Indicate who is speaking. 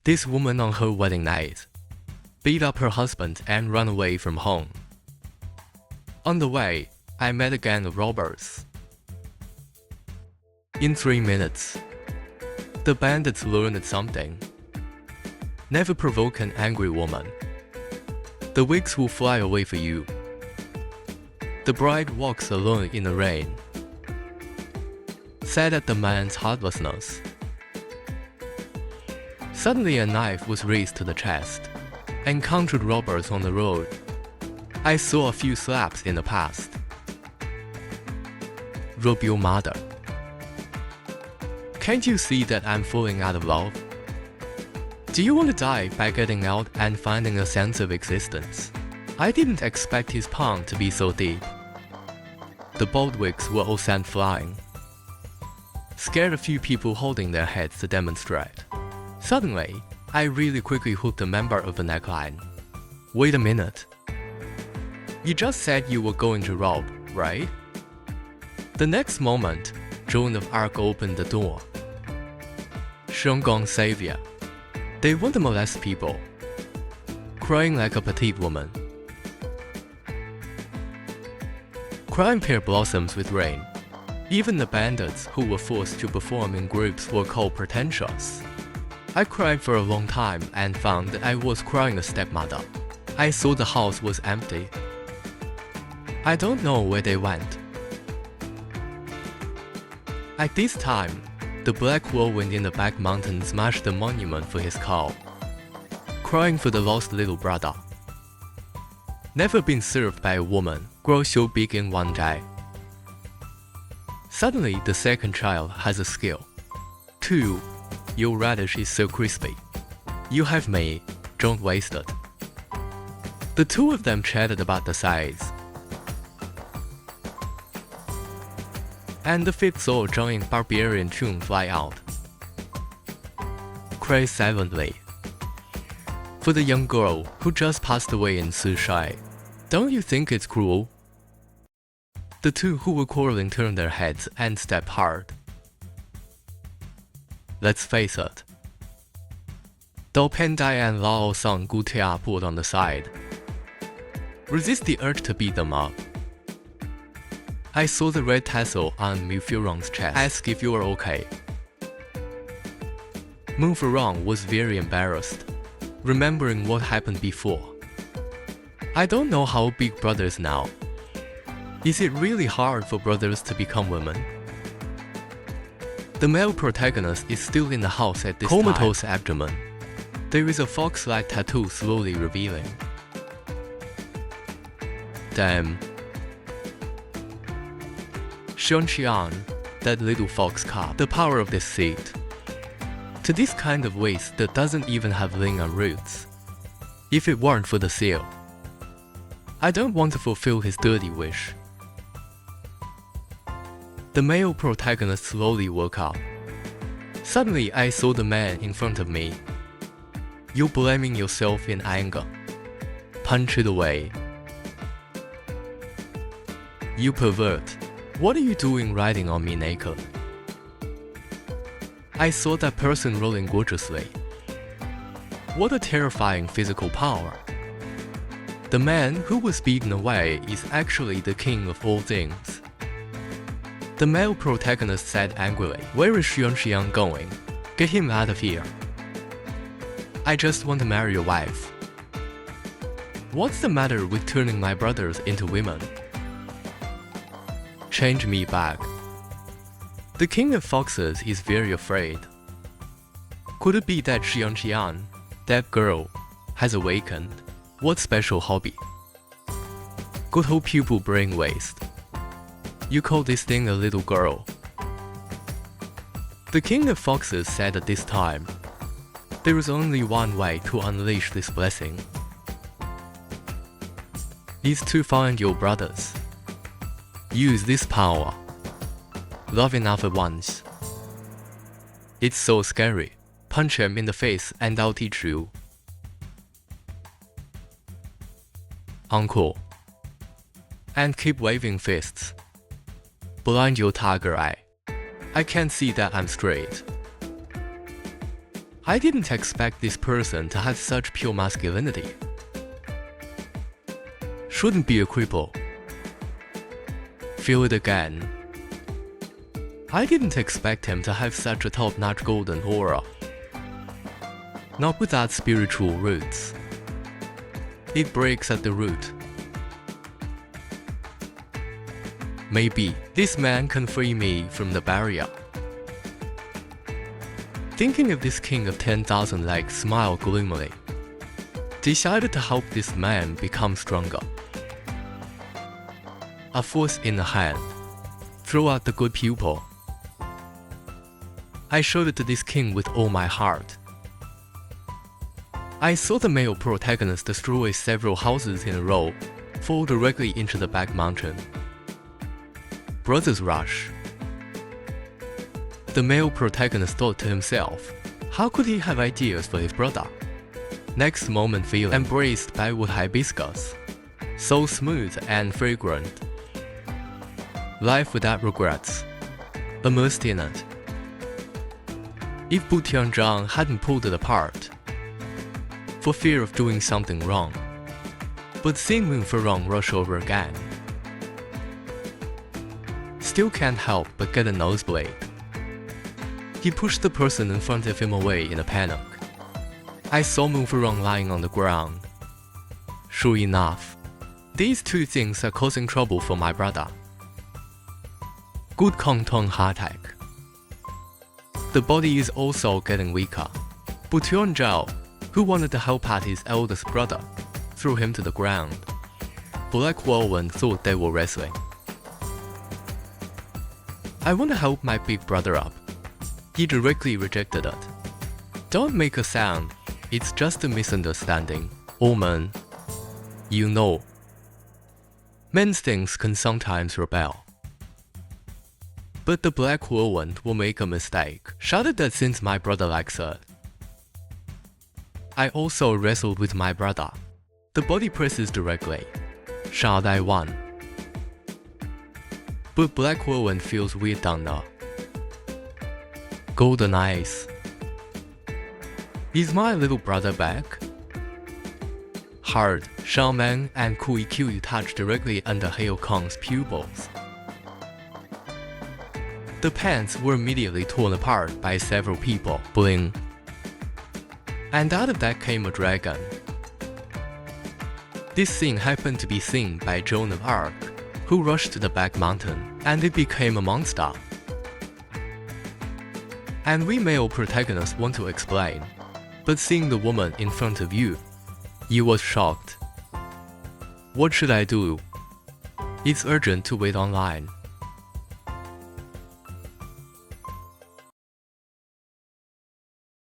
Speaker 1: This woman on her wedding night beat up her husband and ran away from home. On the way, I met a gang of robbers. In 3 minutes, the bandits learned something. Never provoke an angry woman. The wigs will fly away for you. The bride walks alone in the rain. Sad at the man's heartlessness. Suddenly a knife was raised to the chest. Encountered robbers on the road. I saw a few slaps in the past. Rob your mother. Can't you see that I'm falling out of love? Do you want to die by getting out and finding a sense of existence? I didn't expect his pun to be so deep. The bald wigs were all sent flying. Scared a few people holding their heads to demonstrate. Suddenly, I really quickly hooked a member of the neckline. Wait a minute. You just said you were going to rob, right? The next moment, Joan of Arc opened the door. Shenggong savior. They want to molest people. Crying like a petite woman. Crime pear blossoms with rain. Even the bandits who were forced to perform in groups were called pretentious. I cried for a long time and found that I was crying a stepmother. I saw the house was empty. I don't know where they went. At this time, the black whirlwind in the back mountain smashed the monument for his cow. Crying for the lost little brother. Never been served by a woman, grow so big in one day. Suddenly, the second child has a skill. 2. Your radish is so crispy. You have me, don't waste it. The two of them chatted about the size. And the fifth saw a giant barbarian tune fly out. Cried silently. For the young girl who just passed away in Sushai, don't you think it's cruel? The two who were quarreling turned their heads and stepped hard. Let's face it. Dao Pendai and Lao Sang Gutia put on the side. Resist the urge to beat them up. I saw the red tassel on Mu Furong's chest. Ask if you are okay. Mu Furong was very embarrassed, remembering what happened before. I don't know how Big Brother is now. Is it really hard for brothers to become women? The male protagonist is still in the house at this comatose abdomen. There is a fox-like tattoo slowly revealing. Damn. Xian, that little fox cub, the power of this seed. To this kind of waste that doesn't even have ling and roots. If it weren't for the seal, I don't want to fulfill his dirty wish. The male protagonist slowly woke up. Suddenly, I saw the man in front of me. You're blaming yourself in anger. Punch it away. You pervert. What are you doing riding on me naked? I saw that person rolling gorgeously. What a terrifying physical power. The man who was beaten away is actually the king of all things. The male protagonist said angrily, "Where is Xian going? Get him out of here. I just want to marry your wife." What's the matter with turning my brothers into women? Change me back. The king of foxes is very afraid. Could it be that Xian, that girl, has awakened? What special hobby? Good old pupil brain waste. You call this thing a little girl? The king of foxes said at this time, there is only one way to unleash this blessing. Is to find your brothers. Use this power. Love enough at once. It's so scary. Punch him in the face and I'll teach you. Uncle. And keep waving fists. Blind your tiger eye. I can't see that I'm straight. I didn't expect this person to have such pure masculinity. Shouldn't be a cripple. Feel it again. I didn't expect him to have such a top-notch golden aura. Not without spiritual roots. It breaks at the root. Maybe this man can free me from the barrier. Thinking of this king of 10,000 legs smiled gloomily. Decided to help this man become stronger. A force in the hand. Throw out the good pupil. I showed it to this king with all my heart. I saw the male protagonist destroy several houses in a row, fall directly into the back mountain. Brothers rush. The male protagonist thought to himself, how could he have ideas for his brother? Next moment feel embraced by wood hibiscus, so smooth and fragrant. Life without regrets, immersed in it. If Bu Tianzhang hadn't pulled it apart, for fear of doing something wrong, but seeing Wen Ferong rush over again, still can't help but get a nosebleed. He pushed the person in front of him away in a panic. I saw Wen Ferong lying on the ground. Sure enough, these two things are causing trouble for my brother. Good Kongtong heart attack. The body is also getting weaker. Bu Tianzhao, who wanted to help out his eldest brother, threw him to the ground. Black Whirlwind thought they were wrestling. I want to help my big brother up. He directly rejected it. Don't make a sound, it's just a misunderstanding. Woman, you know. Men's things can sometimes rebel. But the Black Whirlwind will make a mistake. Shouted that since my brother likes it. I also wrestled with my brother. The body presses directly. Shao Dai won. But Black Whirlwind feels weird down there. Golden eyes. Is my little brother back? Hard, Shaman and Kui Q touch directly under Hao Kong's pupils. The pants were immediately torn apart by several people. Bling. And out of that came a dragon. This scene happened to be seen by Joan of Arc, who rushed to the back mountain, and it became a monster. And we male protagonists want to explain, but seeing the woman in front of you, you was shocked. What should I do? It's urgent to wait online.